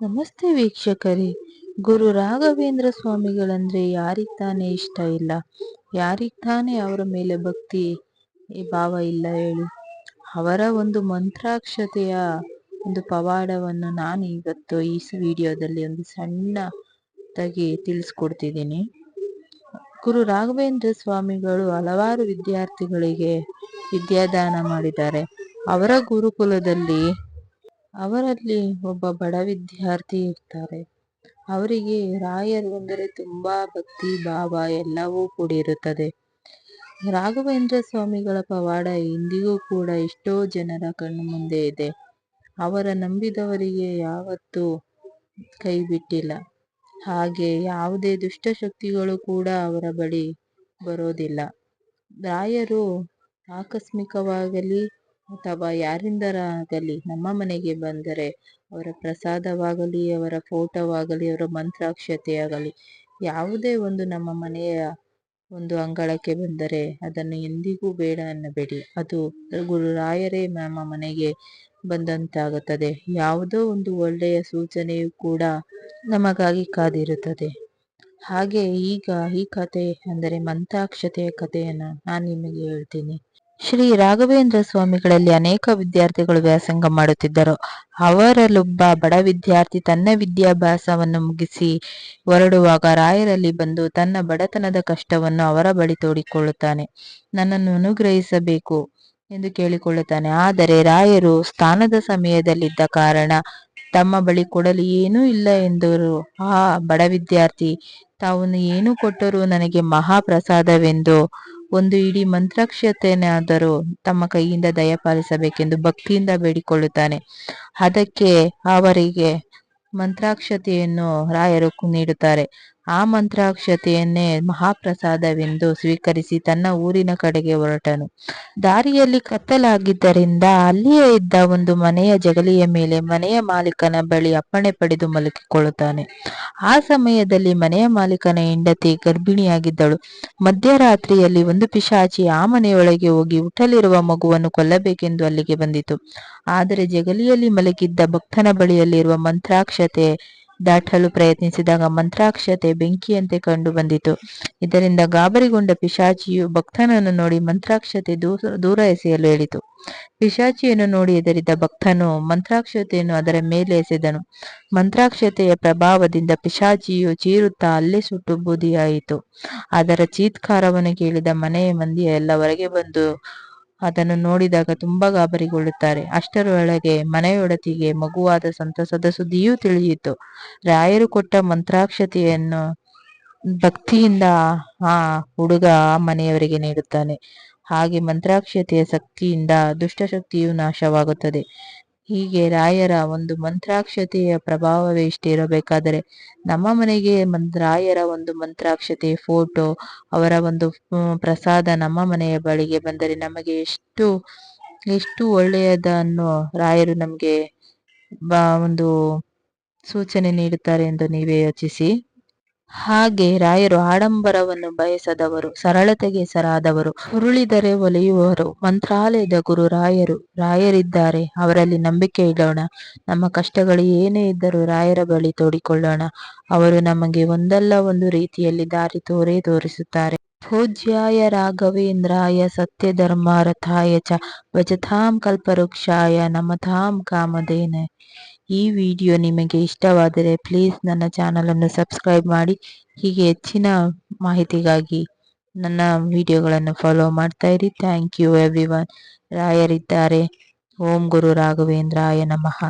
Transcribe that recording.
ನಮಸ್ತೆ ವೀಕ್ಷಕರೇ. ಗುರು ರಾಘವೇಂದ್ರ ಸ್ವಾಮಿಗಳಂದ್ರೆ ಯಾರಿಗ್ ತಾನೇ ಇಷ್ಟ ಇಲ್ಲ? ಯಾರಿಗ್ ತಾನೇ ಅವರ ಮೇಲೆ ಭಕ್ತಿ ಭಾವ ಇಲ್ಲ ಹೇಳಿ? ಅವರ ಒಂದು ಮಂತ್ರಾಕ್ಷತೆಯ ಒಂದು ಪವಾಡವನ್ನು ನಾನು ಇವತ್ತು ಈ ವಿಡಿಯೋದಲ್ಲಿ ಒಂದು ಸಣ್ಣದಾಗಿ ತಿಳಿಸ್ಕೊಡ್ತಿದ್ದೀನಿ. ಗುರು ರಾಘವೇಂದ್ರ ಸ್ವಾಮಿಗಳು ಹಲವಾರು ವಿದ್ಯಾರ್ಥಿಗಳಿಗೆ ವಿದ್ಯಾದಾನ ಮಾಡಿದ್ದಾರೆ. ಅವರ ಗುರುಕುಲದಲ್ಲಿ ಅವರಲ್ಲಿ ಒಬ್ಬ ಬಡ ವಿದ್ಯಾರ್ಥಿ ಇರ್ತಾರೆ. ಅವರಿಗೆ ರಾಯರು ಅಂದರೆ ತುಂಬಾ ಭಕ್ತಿ ಭಾವ ಎಲ್ಲವೂ ಕೂಡಿರುತ್ತದೆ. ರಾಘವೇಂದ್ರ ಸ್ವಾಮಿಗಳ ಪವಾಡ ಇಂದಿಗೂ ಕೂಡ ಎಷ್ಟೋ ಜನರ ಕಣ್ಣು ಮುಂದೆ ಇದೆ. ಅವರ ನಂಬಿದವರಿಗೆ ಯಾವತ್ತೂ ಕೈ ಬಿಟ್ಟಿಲ್ಲ. ಹಾಗೆ ಯಾವುದೇ ದುಷ್ಟಶಕ್ತಿಗಳು ಕೂಡ ಅವರ ಬಳಿ ಬರೋದಿಲ್ಲ. ರಾಯರು ಆಕಸ್ಮಿಕವಾಗಲಿ ಅಥವಾ ಯಾರಿಂದರಾಗಲಿ ನಮ್ಮ ಮನೆಗೆ ಬಂದರೆ ಅವರ ಪ್ರಸಾದವಾಗಲಿ, ಅವರ ಫೋಟೋವಾಗಲಿ, ಅವರ ಮಂತ್ರಾಕ್ಷತೆಯಾಗಲಿ ಯಾವುದೇ ಒಂದು ನಮ್ಮ ಮನೆಯ ಒಂದು ಅಂಗಳಕ್ಕೆ ಬಂದರೆ ಅದನ್ನು ಎಂದಿಗೂ ಬೇಡ ಅನ್ನಬೇಡಿ. ಅದು ಗುರುರಾಯರೇ ನಮ್ಮ ಮನೆಗೆ ಬಂದಂತಾಗುತ್ತದೆ. ಯಾವುದೋ ಒಂದು ಒಳ್ಳೆಯ ಸೂಚನೆಯು ಕೂಡ ನಮಗಾಗಿ ಕಾದಿರುತ್ತದೆ. ಹಾಗೆ ಈಗ ಈ ಕತೆ ಅಂದರೆ ಮಂತ್ರಾಕ್ಷತೆಯ ಕಥೆಯನ್ನು ನಾನು ನಿಮಗೆ ಹೇಳ್ತೀನಿ. ಶ್ರೀ ರಾಘವೇಂದ್ರ ಸ್ವಾಮಿಗಳಲ್ಲಿ ಅನೇಕ ವಿದ್ಯಾರ್ಥಿಗಳು ವ್ಯಾಸಂಗ ಮಾಡುತ್ತಿದ್ದರು. ಅವರಲ್ಲೊಬ್ಬ ಬಡ ವಿದ್ಯಾರ್ಥಿ ತನ್ನ ವಿದ್ಯಾಭ್ಯಾಸವನ್ನು ಮುಗಿಸಿ ಹೊರಡುವಾಗ ರಾಯರಲ್ಲಿ ಬಂದು ತನ್ನ ಬಡತನದ ಕಷ್ಟವನ್ನು ಅವರ ಬಳಿ ತೋಡಿಕೊಳ್ಳುತ್ತಾನೆ. ನನ್ನನ್ನು ಅನುಗ್ರಹಿಸಬೇಕು ಎಂದು ಕೇಳಿಕೊಳ್ಳುತ್ತಾನೆ. ಆದರೆ ರಾಯರು ಸ್ನಾನದ ಸಮಯದಲ್ಲಿದ್ದ ಕಾರಣ ತಮ್ಮ ಬಳಿ ಕೊಡಲು ಏನೂ ಇಲ್ಲ ಎಂದರು. ಆ ಬಡ ವಿದ್ಯಾರ್ಥಿ ತಾವು ಏನು ಕೊಟ್ಟರೂ ನನಗೆ ಮಹಾಪ್ರಸಾದವೆಂದು ಒಂದು ಇಡೀ ಮಂತ್ರಾಕ್ಷತೆಯನ್ನಾದರೂ ತಮ್ಮ ಕೈಯಿಂದ ದಯಪಾಲಿಸಬೇಕೆಂದು ಭಕ್ತಿಯಿಂದ ಬೇಡಿಕೊಳ್ಳುತ್ತಾನೆ. ಅದಕ್ಕೆ ಅವರಿಗೆ ಮಂತ್ರಾಕ್ಷತೆಯನ್ನು ರಾಯರು ನೀಡುತ್ತಾರೆ. ಆ ಮಂತ್ರಾಕ್ಷತೆಯನ್ನೇ ಮಹಾಪ್ರಸಾದವೆಂದು ಸ್ವೀಕರಿಸಿ ತನ್ನ ಊರಿನ ಕಡೆಗೆ ಹೊರಟನು. ದಾರಿಯಲ್ಲಿ ಕತ್ತಲಾಗಿದ್ದರಿಂದ ಅಲ್ಲಿಯೇ ಇದ್ದ ಒಂದು ಮನೆಯ ಜಗಲಿಯ ಮೇಲೆ ಮನೆಯ ಮಾಲೀಕನ ಬಳಿ ಅಪ್ಪಣೆ ಪಡೆದು ಮಲಗಿಕೊಳ್ಳುತ್ತಾನೆ. ಆ ಸಮಯದಲ್ಲಿ ಮನೆಯ ಮಾಲೀಕನ ಹೆಂಡತಿ ಗರ್ಭಿಣಿಯಾಗಿದ್ದಳು. ಮಧ್ಯರಾತ್ರಿಯಲ್ಲಿ ಒಂದು ಪಿಶಾಚಿ ಆ ಮನೆಯೊಳಗೆ ಹೋಗಿ ಹುಟ್ಟಲಿರುವ ಮಗುವನ್ನು ಕೊಲ್ಲಬೇಕೆಂದು ಅಲ್ಲಿಗೆ ಬಂದಿತು. ಆದರೆ ಜಗಲಿಯಲ್ಲಿ ಮಲಗಿದ್ದ ಭಕ್ತನ ಬಳಿಯಲ್ಲಿರುವ ಮಂತ್ರಾಕ್ಷತೆ ದಾಟಲು ಪ್ರಯತ್ನಿಸಿದಾಗ ಮಂತ್ರಾಕ್ಷತೆ ಬೆಂಕಿಯಂತೆ ಕಂಡು ಬಂದಿತು. ಇದರಿಂದ ಗಾಬರಿಗೊಂಡ ಪಿಶಾಚಿಯು ಭಕ್ತನನ್ನು ನೋಡಿ ಮಂತ್ರಾಕ್ಷತೆ ದೂರ ಎಸೆಯಲು ಹೇಳಿತು. ಪಿಶಾಚಿಯನ್ನು ನೋಡಿ ಹೆದರಿದ ಭಕ್ತನು ಮಂತ್ರಾಕ್ಷತೆಯನ್ನು ಅದರ ಮೇಲೆ ಎಸೆದನು. ಮಂತ್ರಾಕ್ಷತೆಯ ಪ್ರಭಾವದಿಂದ ಪಿಶಾಚಿಯು ಚೀರುತ್ತಾ ಅಲ್ಲೇ ಸುಟ್ಟು ಬೂದಿಯಾಯಿತು. ಅದರ ಚೀತ್ಕಾರವನ್ನು ಕೇಳಿದ ಮನೆಯ ಮಂದಿ ಎಲ್ಲ ಹೊರಗೆ ಬಂದು ಅದನ್ನು ನೋಡಿದಾಗ ತುಂಬಾ ಗಾಬರಿಗೊಳ್ಳುತ್ತಾರೆ. ಅಷ್ಟರೊಳಗೆ ಮನೆಯೊಡತಿಗೆ ಮಗುವಾದ ಸಂತಸದ ಸುದ್ದಿಯೂ ತಿಳಿಯಿತು. ರಾಯರು ಕೊಟ್ಟ ಮಂತ್ರಾಕ್ಷತೆಯನ್ನು ಭಕ್ತಿಯಿಂದ ಆ ಹುಡುಗ ಆ ಮನೆಯವರಿಗೆ ನೀಡುತ್ತಾನೆ. ಹಾಗೆ ಮಂತ್ರಾಕ್ಷತೆಯ ಶಕ್ತಿಯಿಂದ ದುಷ್ಟಶಕ್ತಿಯು ನಾಶವಾಗುತ್ತದೆ. ಹೀಗೆ ರಾಯರ ಒಂದು ಮಂತ್ರಾಕ್ಷತೆಯ ಪ್ರಭಾವವೇ ಇಷ್ಟಿರಬೇಕಾದರೆ ನಮ್ಮ ಮನೆಗೆ ರಾಯರ ಒಂದು ಮಂತ್ರಾಕ್ಷತೆಯ ಫೋಟೋ, ಅವರ ಒಂದು ಪ್ರಸಾದ ನಮ್ಮ ಮನೆಯ ಬಳಿಗೆ ಬಂದರೆ ನಮಗೆ ಎಷ್ಟು ಒಳ್ಳೆಯದನ್ನು ರಾಯರು ನಮಗೆ ಒಂದು ಸೂಚನೆ ನೀಡುತ್ತಾರೆ ಎಂದು ನೀವೇ ಯೋಚಿಸಿ. ಹಾಗೆ ರಾಯರು ಆಡಂಬರವನ್ನು ಬಯಸದವರು, ಸರಳತೆಗೆ ಹೆಸರಾದವರು, ಉರುಳಿದರೆ ಒಲೆಯುವವರು, ಮಂತ್ರಾಲಯದ ಗುರು ರಾಯರಿದ್ದಾರೆ. ಅವರಲ್ಲಿ ನಂಬಿಕೆ ಇಡೋಣ. ನಮ್ಮ ಕಷ್ಟಗಳು ಏನೇ ಇದ್ದರೂ ರಾಯರ ಬಳಿ ತೋಡಿಕೊಳ್ಳೋಣ. ಅವರು ನಮಗೆ ಒಂದಲ್ಲ ಒಂದು ರೀತಿಯಲ್ಲಿ ದಾರಿ ತೋರಿಸುತ್ತಾರೆ. ಪೂಜ್ಯಾಯ ರಾಘವೇಂದ್ರಾಯ ಸತ್ಯಧರ್ಮರಥಾಯ ಚ ಭಜತಾಂ ಕಲ್ಪವೃಕ್ಷಾಯ ನಮತಾಂ ಕಾಮಧೇನ. ಈ ವಿಡಿಯೋ ನಿಮಗೆ ಇಷ್ಟವಾದರೆ ಪ್ಲೀಸ್ ನನ್ನ ಚಾನಲನ್ನು ಸಬ್ಸ್ಕ್ರೈಬ್ ಮಾಡಿ. ಹೀಗೆ ಹೆಚ್ಚಿನ ಮಾಹಿತಿಗಾಗಿ ನನ್ನ ವಿಡಿಯೋಗಳನ್ನು ಫಾಲೋ ಮಾಡ್ತಾ ಇರಿ. Thank you everyone. ರಾಯರಿದ್ದಾರೆ. ಓಂ ಗುರು ರಾಘವೇಂದ್ರಾಯ ನಮಃ.